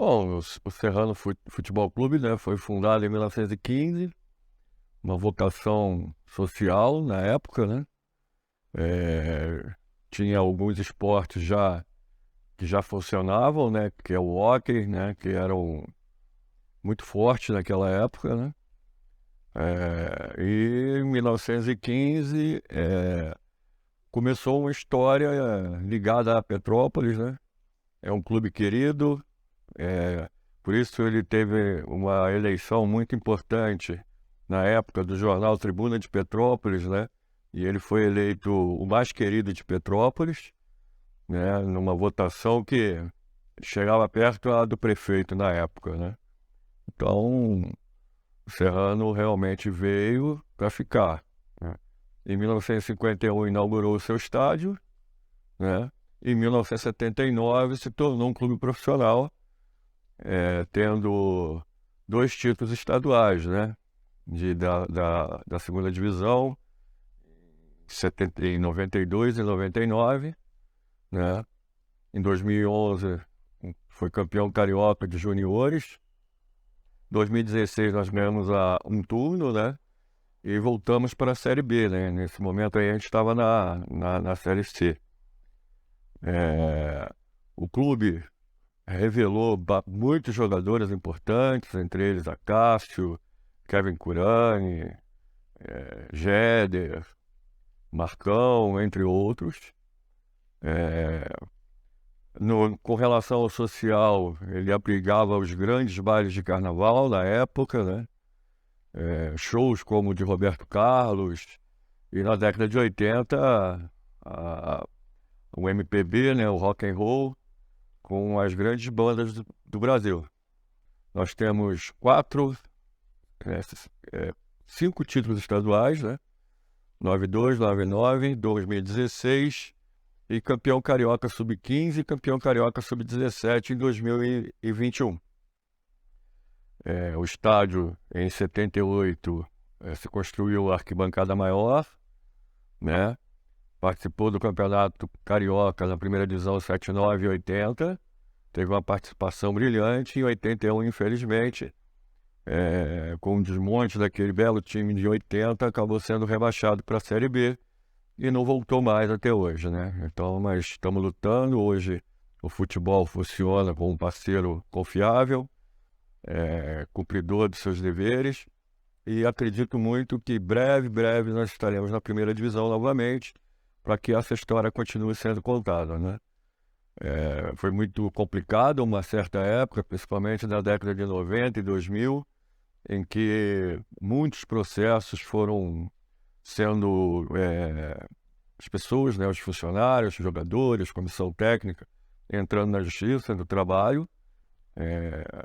Bom, o Serrano Futebol Clube, né, foi fundado em 1915, uma vocação social na época, né? É, tinha alguns esportes que já funcionavam, né? Que é o hóquei, né? Que eram muito fortes naquela época, né? E em 1915 começou uma história ligada a Petrópolis, né? É um clube querido, é, por isso ele teve uma eleição muito importante na época do jornal Tribuna de Petrópolis, né? E ele foi eleito o mais querido de Petrópolis, né? Numa votação que chegava perto a do prefeito na época, né? Então, o Serrano realmente veio para ficar, né? Em 1951 inaugurou o seu estádio, né? Em 1979 se tornou um clube profissional, tendo dois títulos estaduais, né? Da segunda divisão, em 92 e 99, né? Em 2011 foi campeão carioca de juniores. 2016 nós ganhamos um turno, né? E voltamos para a Série B, né? Nesse momento aí a gente estava na Série C. O clube revelou muitos jogadores importantes, entre eles Acácio, Kevin Curani, Jéder, Marcão, entre outros. Com relação ao social, ele abrigava os grandes bailes de carnaval na época, né? Shows como o de Roberto Carlos, e na década de 80, a- o MPB, né? O rock and roll, com as grandes bandas do Brasil. Nós temos é, é, cinco títulos estaduais, né? 92, 99, 2016 e campeão carioca sub-15 e campeão carioca sub-17 em 2021. O estádio, em 78, se construiu a arquibancada maior, né? Participou do campeonato carioca na primeira divisão 79 e 80, teve uma participação brilhante. Em 81, infelizmente, com o desmonte daquele belo time de 80, acabou sendo rebaixado para a Série B e não voltou mais até hoje, né? Então, mas estamos lutando. Hoje o futebol funciona como um parceiro confiável, cumpridor dos seus deveres, e acredito muito que breve nós estaremos na primeira divisão novamente, para que essa história continue sendo contada, né? Foi muito complicado uma certa época, principalmente na década de 90 e 2000, em que muitos processos foram sendo as pessoas, né, os funcionários, os jogadores, comissão técnica, entrando na justiça do trabalho.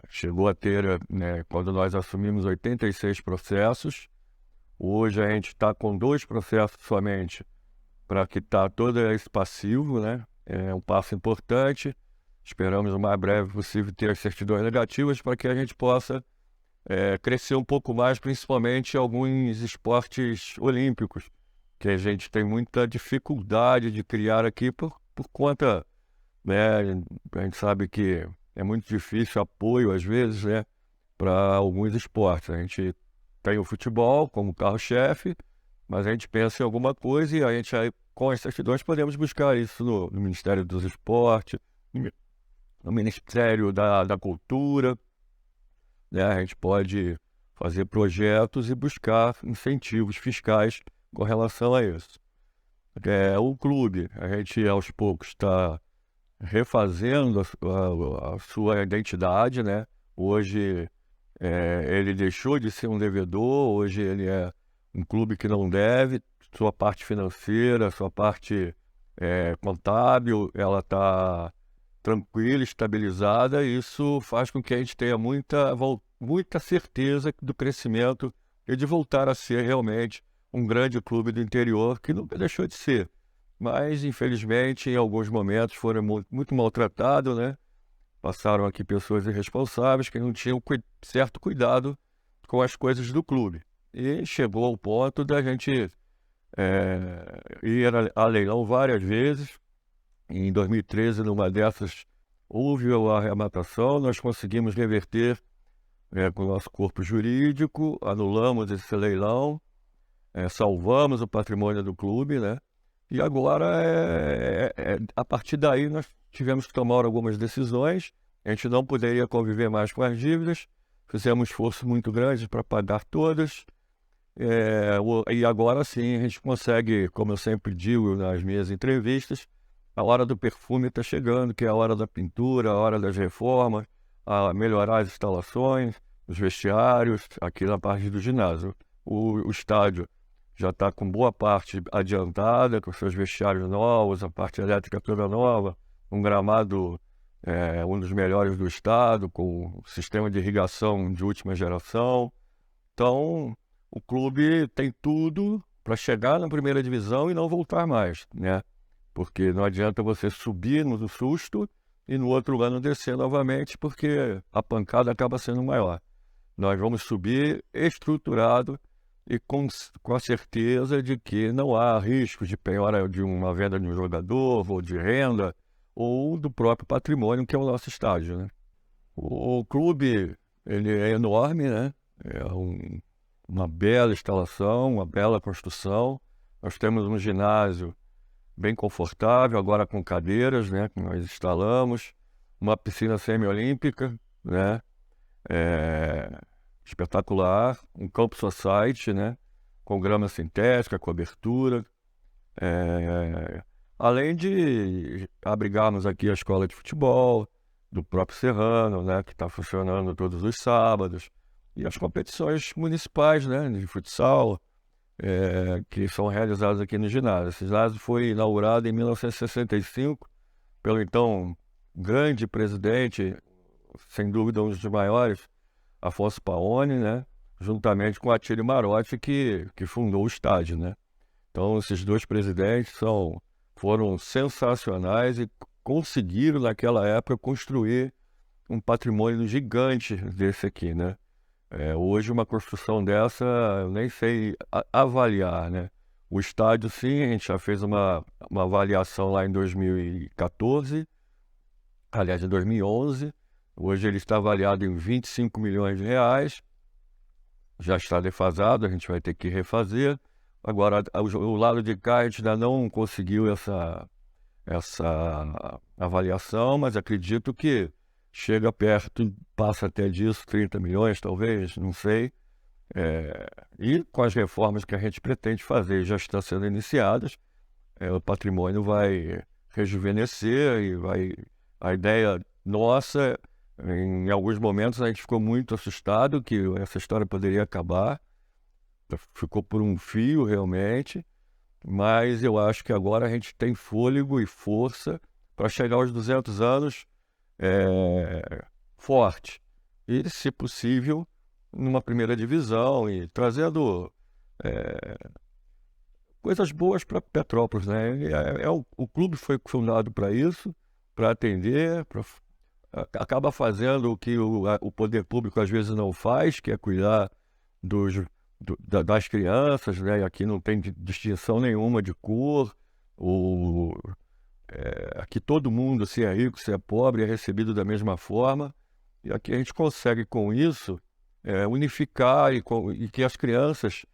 Chegou a ter, né, quando nós assumimos, 86 processos. Hoje a gente está com 2 processos somente para quitar todo esse passivo, né? É um passo importante. Esperamos o mais breve possível ter as certidões negativas para que a gente possa crescer um pouco mais, principalmente em alguns esportes olímpicos, que a gente tem muita dificuldade de criar aqui por conta, né? A gente sabe que é muito difícil apoio, às vezes, né, para alguns esportes. A gente tem o futebol como carro-chefe, mas a gente pensa em alguma coisa e a gente, aí, com as certidões, podemos buscar isso no Ministério dos Esportes, no Ministério da Cultura, né? A gente pode fazer projetos e buscar incentivos fiscais com relação a isso. O clube, a gente aos poucos está refazendo a sua identidade, né? Hoje ele deixou de ser um devedor, hoje ele é um clube que não deve. Sua parte financeira, sua parte contábil, ela está tranquila, estabilizada, e isso faz com que a gente tenha muita certeza do crescimento e de voltar a ser realmente um grande clube do interior, que nunca deixou de ser. Mas, infelizmente, em alguns momentos foram muito maltratados, né? Passaram aqui pessoas irresponsáveis que não tinham certo cuidado com as coisas do clube. E chegou ao ponto da gente ir a leilão várias vezes. Em 2013, numa dessas, houve a arrematação, nós conseguimos reverter com o nosso corpo jurídico, anulamos esse leilão, salvamos o patrimônio do clube, né? E agora, a partir daí, nós tivemos que tomar algumas decisões. A gente não poderia conviver mais com as dívidas, fizemos um esforço muito grande para pagar todas. E agora sim a gente consegue, como eu sempre digo nas minhas entrevistas, a hora do perfume está chegando, que é a hora da pintura, a hora das reformas, a melhorar as instalações, os vestiários, aqui na parte do ginásio. O estádio já está com boa parte adiantada, com seus vestiários novos, a parte elétrica toda nova, um gramado um dos melhores do estado, com sistema de irrigação de última geração. Então, o clube tem tudo para chegar na primeira divisão e não voltar mais, né? Porque não adianta você subir no susto e no outro ano descer novamente, porque a pancada acaba sendo maior. Nós vamos subir estruturado e com a certeza de que não há risco de penhora de uma venda de um jogador, ou de renda, ou do próprio patrimônio, que é o nosso estádio, né? O clube, ele é enorme, né? Uma bela instalação, uma bela construção. Nós temos um ginásio bem confortável, agora com cadeiras, né, que nós instalamos, uma piscina semi-olímpica, né, espetacular, um campo society, né, com grama sintética, cobertura, além de abrigarmos aqui a escola de futebol do próprio Serrano, né, que está funcionando todos os sábados, e as competições municipais, né, de futsal, que são realizadas aqui no ginásio. Esse ginásio foi inaugurado em 1965 pelo então grande presidente, sem dúvida um dos maiores, Afonso Paoni, né, juntamente com Atílio Marotti, que fundou o estádio, né. Então, esses dois presidentes foram sensacionais e conseguiram, naquela época, construir um patrimônio gigante desse aqui, né. Hoje uma construção dessa eu nem sei avaliar, né? O estádio sim, a gente já fez uma avaliação lá em 2014, aliás em 2011, hoje ele está avaliado em 25 milhões de reais, já está defasado, a gente vai ter que refazer. Agora, o lado de cá a gente ainda não conseguiu essa avaliação, mas acredito que chega perto, passa até disso, 30 milhões talvez, não sei. E com as reformas que a gente pretende fazer, já estão sendo iniciadas, o patrimônio vai rejuvenescer e a ideia nossa, em alguns momentos a gente ficou muito assustado que essa história poderia acabar, ficou por um fio realmente, mas eu acho que agora a gente tem fôlego e força para chegar aos 200 anos forte e, se possível, numa primeira divisão e trazendo coisas boas para Petrópolis, né? O clube foi fundado para isso, para atender, acaba fazendo o que o poder público às vezes não faz, que é cuidar das crianças, né? E aqui não tem distinção nenhuma de cor, aqui todo mundo, se é rico, se é pobre, é recebido da mesma forma. E aqui a gente consegue, com isso, unificar e que as crianças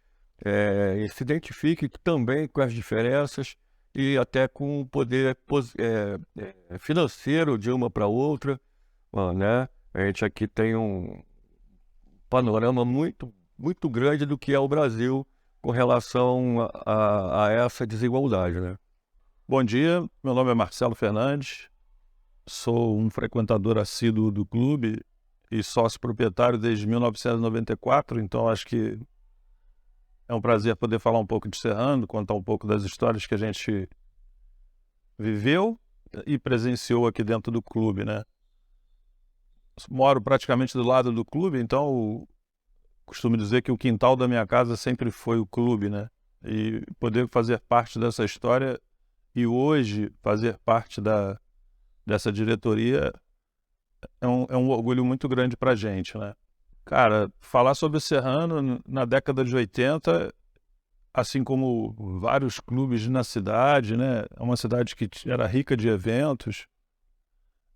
se identifiquem também com as diferenças e até com o poder financeiro de uma para outra, né? A gente aqui tem um panorama muito, muito grande do que é o Brasil com relação a essa desigualdade, né? Bom dia, meu nome é Marcelo Fernandes, sou um frequentador assíduo do clube e sócio proprietário desde 1994, então acho que é um prazer poder falar um pouco de Serrano, contar um pouco das histórias que a gente viveu e presenciou aqui dentro do clube, né? Moro praticamente do lado do clube, então costumo dizer que o quintal da minha casa sempre foi o clube, né? E poder fazer parte dessa história e hoje fazer parte dessa diretoria é um orgulho muito grande pra gente, né? Cara, falar sobre o Serrano na década de 80, assim como vários clubes na cidade, né? É uma cidade que era rica de eventos.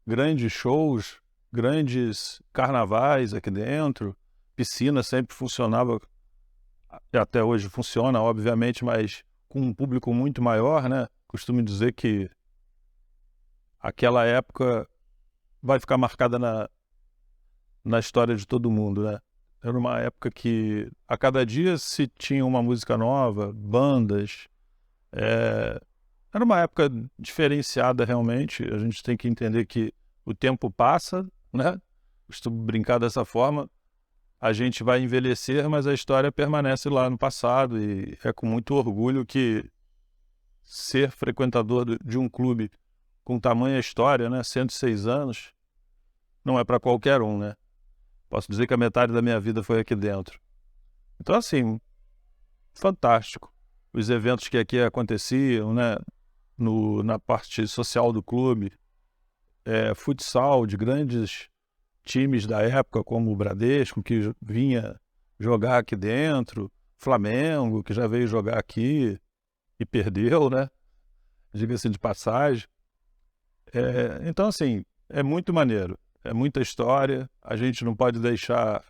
grandes shows, grandes carnavais aqui dentro, piscina sempre funcionava, até hoje funciona, obviamente, mas com um público muito maior, né? Costumo dizer que aquela época vai ficar marcada na história de todo mundo, né? Era uma época que a cada dia se tinha uma música nova, bandas. Era uma época diferenciada realmente. A gente tem que entender que o tempo passa, né? Costumo brincar dessa forma. A gente vai envelhecer, mas a história permanece lá no passado e é com muito orgulho que ser frequentador de um clube com tamanha história, né? 106 anos, não é para qualquer um, né? Posso dizer que a metade da minha vida foi aqui dentro. Então, assim, fantástico. Os eventos que aqui aconteciam, né? Na parte social do clube, futsal de grandes times da época, como o Bradesco, que vinha jogar aqui dentro, Flamengo, que já veio jogar aqui e perdeu, né? Diga-se de passagem. Então, assim, é muito maneiro, é muita história. A gente não pode deixar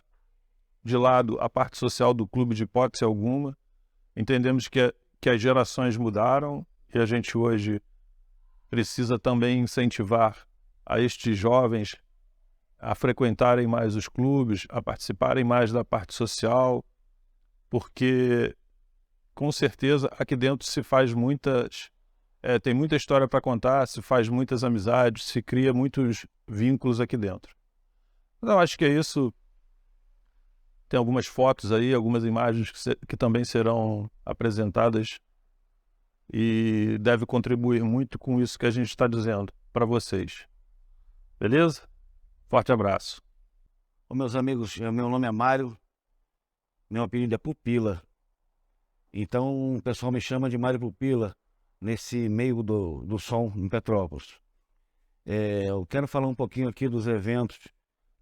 de lado a parte social do clube de hipótese alguma. Entendemos que as gerações mudaram e a gente hoje precisa também incentivar a estes jovens a frequentarem mais os clubes, a participarem mais da parte social, porque com certeza aqui dentro se faz tem muita história para contar, se faz muitas amizades, se cria muitos vínculos aqui dentro. Mas eu acho que é isso. Tem algumas fotos aí, algumas imagens que também serão apresentadas e deve contribuir muito com isso que a gente está dizendo para vocês. Beleza? Forte abraço. Ô, meus amigos, meu nome é Mário, meu apelido é Pupila. Então o pessoal me chama de Mário Pupila nesse meio do som em Petrópolis. Eu quero falar um pouquinho aqui dos eventos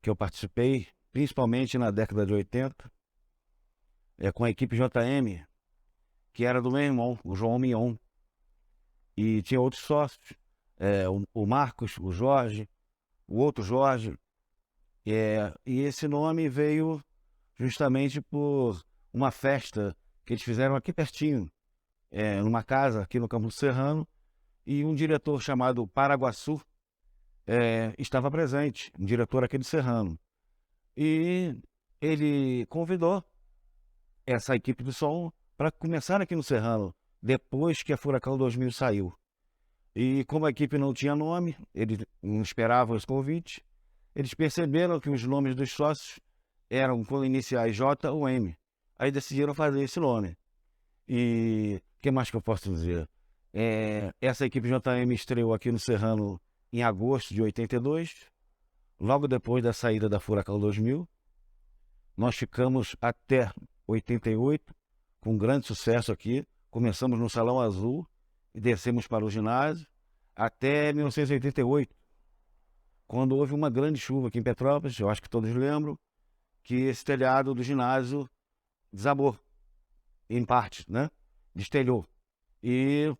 que eu participei, principalmente na década de 80, com a equipe JM, que era do meu irmão, o João Mion. E tinha outros sócios, o Marcos, o Jorge, o outro Jorge. E esse nome veio justamente por uma festa que eles fizeram aqui pertinho, numa casa aqui no Campo Serrano, e um diretor chamado Paraguaçu estava presente, um diretor aqui de Serrano. E ele convidou essa equipe de som para começar aqui no Serrano, depois que a Furacão 2000 saiu. E como a equipe não tinha nome, eles não esperavam esse convite, eles perceberam que os nomes dos sócios eram com iniciais J ou M. Aí decidiram fazer esse nome. E o que mais que eu posso dizer? Essa equipe JM estreou aqui no Serrano em agosto de 82, logo depois da saída da Furacão 2000. Nós ficamos até 88, com grande sucesso aqui. Começamos no Salão Azul e descemos para o ginásio até 1988, quando houve uma grande chuva aqui em Petrópolis. Eu acho que todos lembram que esse telhado do ginásio desabou, em parte, né? Destelhou. E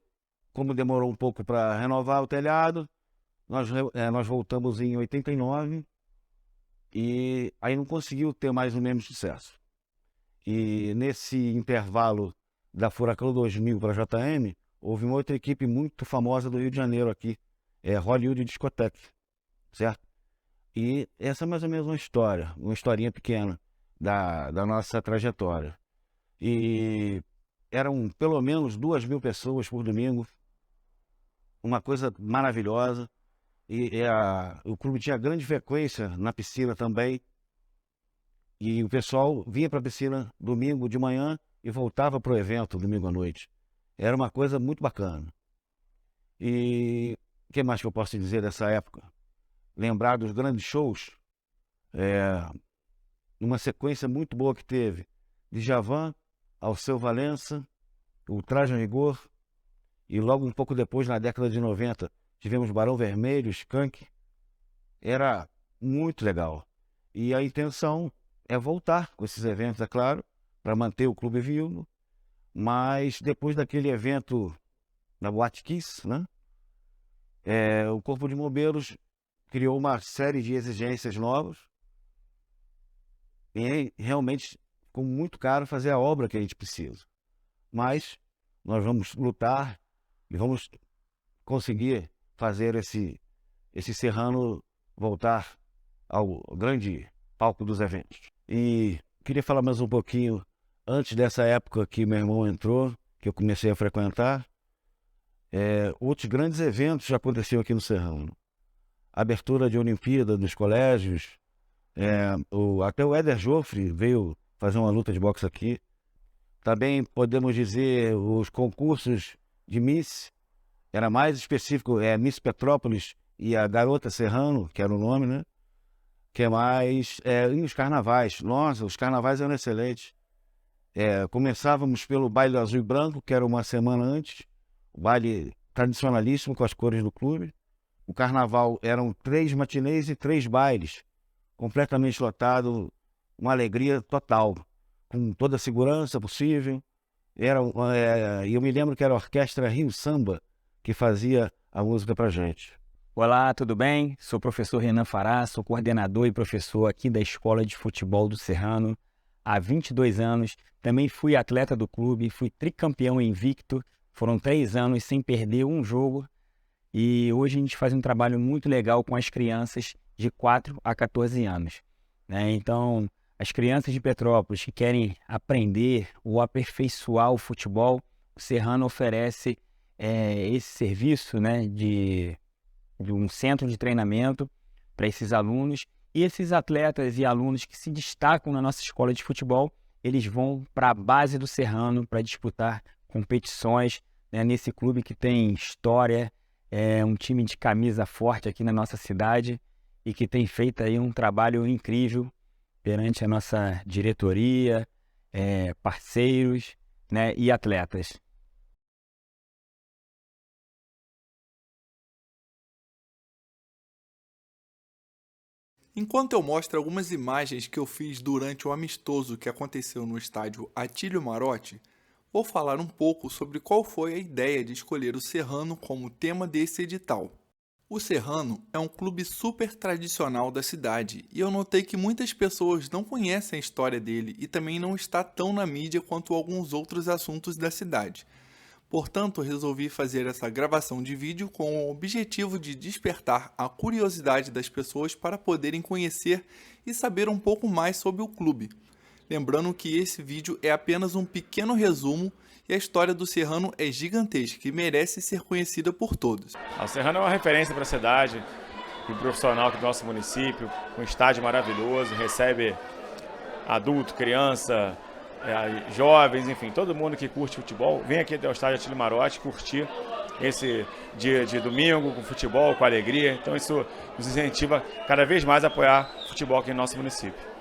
como demorou um pouco para renovar o telhado, nós voltamos em 89 e aí não conseguiu ter mais o mesmo sucesso. E nesse intervalo da Furacão 2000 para a JM, houve uma outra equipe muito famosa do Rio de Janeiro aqui, Hollywood Discotheque, certo? E essa é mais ou menos uma historinha pequena da nossa trajetória. E eram pelo menos 2.000 pessoas por domingo, uma coisa maravilhosa. E o clube tinha grande frequência na piscina também. E o pessoal vinha para a piscina domingo de manhã e voltava para o evento domingo à noite. Era uma coisa muito bacana. E o que mais que eu posso dizer dessa época? Lembrar dos grandes shows, uma sequência muito boa que teve, de Djavan, Alceu Valença, o Traje a Rigor, e logo um pouco depois, na década de 90, tivemos Barão Vermelho, Skank. Era muito legal. E a intenção é voltar com esses eventos, é claro, para manter o clube vivo. Mas depois daquele evento na Boate Kiss, né? O Corpo de Bombeiros criou uma série de exigências novas e realmente ficou muito caro fazer a obra que a gente precisa. Mas nós vamos lutar e vamos conseguir fazer esse Serrano voltar ao grande palco dos eventos. E queria falar mais um pouquinho, antes dessa época que meu irmão entrou, que eu comecei a frequentar, outros grandes eventos já aconteciam aqui no Serrano. Abertura de Olimpíada nos colégios, até o Éder Joffre veio fazer uma luta de boxe aqui. Também podemos dizer os concursos de Miss, era mais específico, Miss Petrópolis e a Garota Serrano, que era o nome, né? Que é mais, e os carnavais. Nossa, os carnavais eram excelentes. Começávamos pelo baile azul e branco, que era uma semana antes, o baile tradicionalíssimo com as cores do clube. O carnaval eram 3 matinês e 3 bailes, completamente lotado, uma alegria total, com toda a segurança possível. Eu me lembro que era a Orquestra Rio Samba que fazia a música pra gente. Olá, tudo bem? Sou o professor Renan Fará, sou coordenador e professor aqui da Escola de Futebol do Serrano há 22 anos. Também fui atleta do clube, fui tricampeão invicto, foram 3 anos sem perder um jogo. E hoje a gente faz um trabalho muito legal com as crianças de 4 a 14 anos, né? Então, as crianças de Petrópolis que querem aprender ou aperfeiçoar o futebol, o Serrano oferece esse serviço, né, de um centro de treinamento para esses alunos. E esses atletas e alunos que se destacam na nossa escola de futebol, eles vão para a base do Serrano para disputar competições, né, nesse clube que tem história, um time de camisa forte aqui na nossa cidade e que tem feito aí um trabalho incrível perante a nossa diretoria, parceiros, né, e atletas. Enquanto eu mostro algumas imagens que eu fiz durante o amistoso que aconteceu no estádio Atílio Marotti, vou falar um pouco sobre qual foi a ideia de escolher o Serrano como tema desse edital. O Serrano é um clube super tradicional da cidade e eu notei que muitas pessoas não conhecem a história dele e também não está tão na mídia quanto alguns outros assuntos da cidade. Portanto, resolvi fazer essa gravação de vídeo com o objetivo de despertar a curiosidade das pessoas para poderem conhecer e saber um pouco mais sobre o clube. Lembrando que esse vídeo é apenas um pequeno resumo e a história do Serrano é gigantesca e merece ser conhecida por todos. O Serrano é uma referência para a cidade, um profissional aqui do nosso município, um estádio maravilhoso, recebe adulto, criança, jovens, enfim, todo mundo que curte futebol, vem aqui até o estádio Atílio Marotti curtir esse dia de domingo com futebol, com alegria. Então isso nos incentiva cada vez mais a apoiar o futebol aqui no nosso município.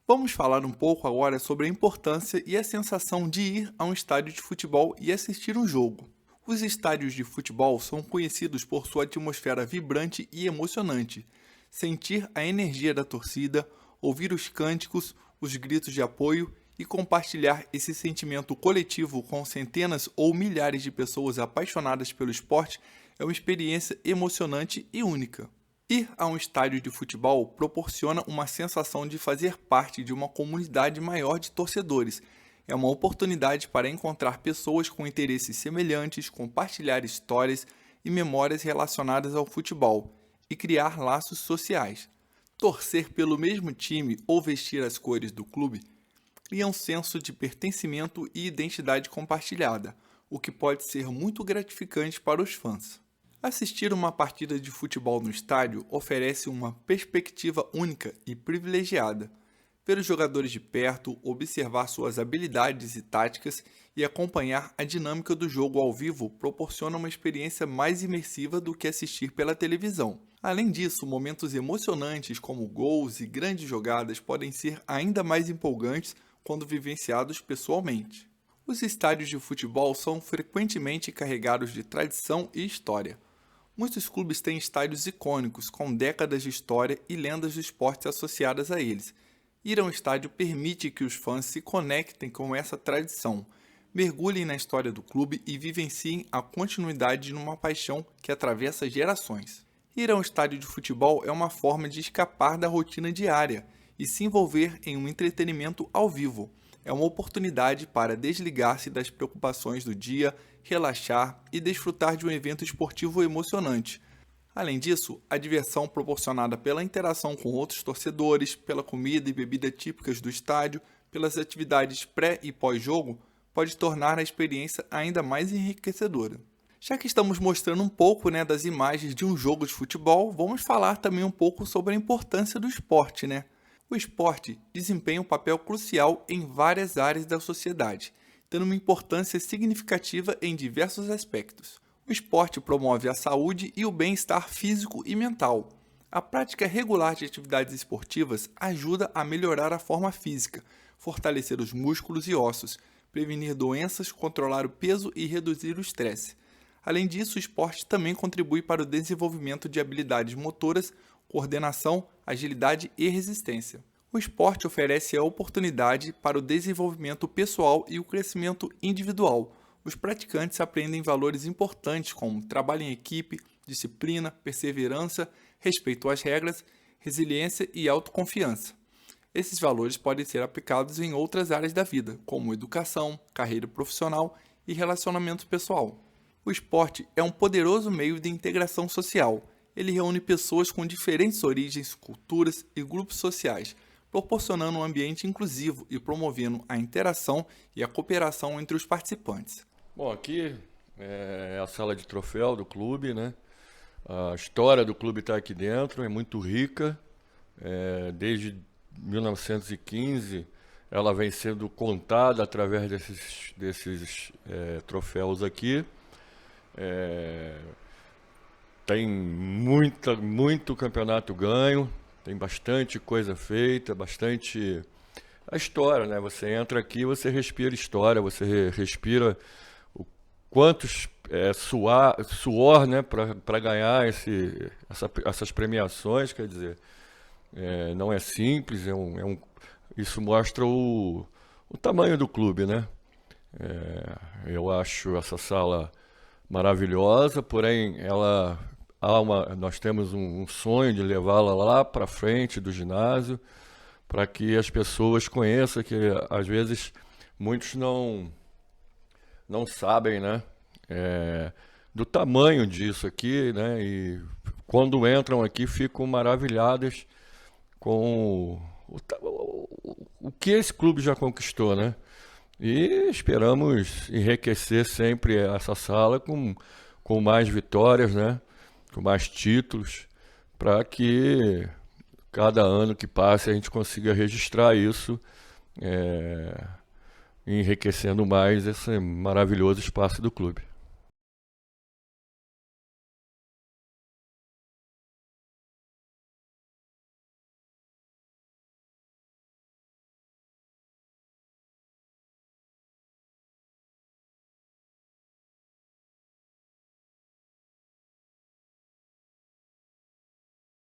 Vamos falar um pouco agora sobre a importância e a sensação de ir a um estádio de futebol e assistir um jogo. Os estádios de futebol são conhecidos por sua atmosfera vibrante e emocionante. Sentir a energia da torcida, ouvir os cânticos, os gritos de apoio e compartilhar esse sentimento coletivo com centenas ou milhares de pessoas apaixonadas pelo esporte é uma experiência emocionante e única. Ir a um estádio de futebol proporciona uma sensação de fazer parte de uma comunidade maior de torcedores. É uma oportunidade para encontrar pessoas com interesses semelhantes, compartilhar histórias e memórias relacionadas ao futebol e criar laços sociais. Torcer pelo mesmo time ou vestir as cores do clube cria um senso de pertencimento e identidade compartilhada, o que pode ser muito gratificante para os fãs. Assistir uma partida de futebol no estádio oferece uma perspectiva única e privilegiada. Ver os jogadores de perto, observar suas habilidades e táticas e acompanhar a dinâmica do jogo ao vivo proporciona uma experiência mais imersiva do que assistir pela televisão. Além disso, momentos emocionantes como gols e grandes jogadas podem ser ainda mais empolgantes quando vivenciados pessoalmente. Os estádios de futebol são frequentemente carregados de tradição e história. Muitos clubes têm estádios icônicos, com décadas de história e lendas do esporte associadas a eles. Ir a um estádio permite que os fãs se conectem com essa tradição, mergulhem na história do clube e vivenciem a continuidade de uma paixão que atravessa gerações. Ir a um estádio de futebol é uma forma de escapar da rotina diária e se envolver em um entretenimento ao vivo. É uma oportunidade para desligar-se das preocupações do dia, relaxar e desfrutar de um evento esportivo emocionante. Além disso, a diversão proporcionada pela interação com outros torcedores, pela comida e bebida típicas do estádio, pelas atividades pré e pós-jogo, pode tornar a experiência ainda mais enriquecedora. Já que estamos mostrando um pouco das imagens de um jogo de futebol, vamos falar também um pouco sobre a importância do esporte, O esporte desempenha um papel crucial em várias áreas da sociedade, tendo uma importância significativa em diversos aspectos. O esporte promove a saúde e o bem-estar físico e mental. A prática regular de atividades esportivas ajuda a melhorar a forma física, fortalecer os músculos e ossos, prevenir doenças, controlar o peso e reduzir o estresse. Além disso, o esporte também contribui para o desenvolvimento de habilidades motoras, coordenação, agilidade e resistência. O esporte oferece a oportunidade para o desenvolvimento pessoal e o crescimento individual. Os praticantes aprendem valores importantes como trabalho em equipe, disciplina, perseverança, respeito às regras, resiliência e autoconfiança. Esses valores podem ser aplicados em outras áreas da vida, como educação, carreira profissional e relacionamento pessoal. O esporte é um poderoso meio de integração social. Ele reúne pessoas com diferentes origens, culturas e grupos sociais, proporcionando um ambiente inclusivo e promovendo a interação e a cooperação entre os participantes. Bom, aqui é a sala de troféu do clube, A história do clube está aqui dentro, é muito rica. Desde 1915, ela vem sendo contada através desses troféus aqui. Tem muito campeonato ganho, tem bastante coisa feita, bastante... A história, Você entra aqui, você respira história, você respira quantos suor, para ganhar essas premiações, quer dizer, não é simples, isso mostra o tamanho do clube, Eu acho essa sala maravilhosa, porém nós temos um sonho de levá-la lá para frente do ginásio, para que as pessoas conheçam, que às vezes muitos não sabem, do tamanho disso aqui, e quando entram aqui ficam maravilhadas com o que esse clube já conquistou, E esperamos enriquecer sempre essa sala com mais vitórias, com mais títulos, para que cada ano que passe a gente consiga registrar isso, enriquecendo mais esse maravilhoso espaço do clube.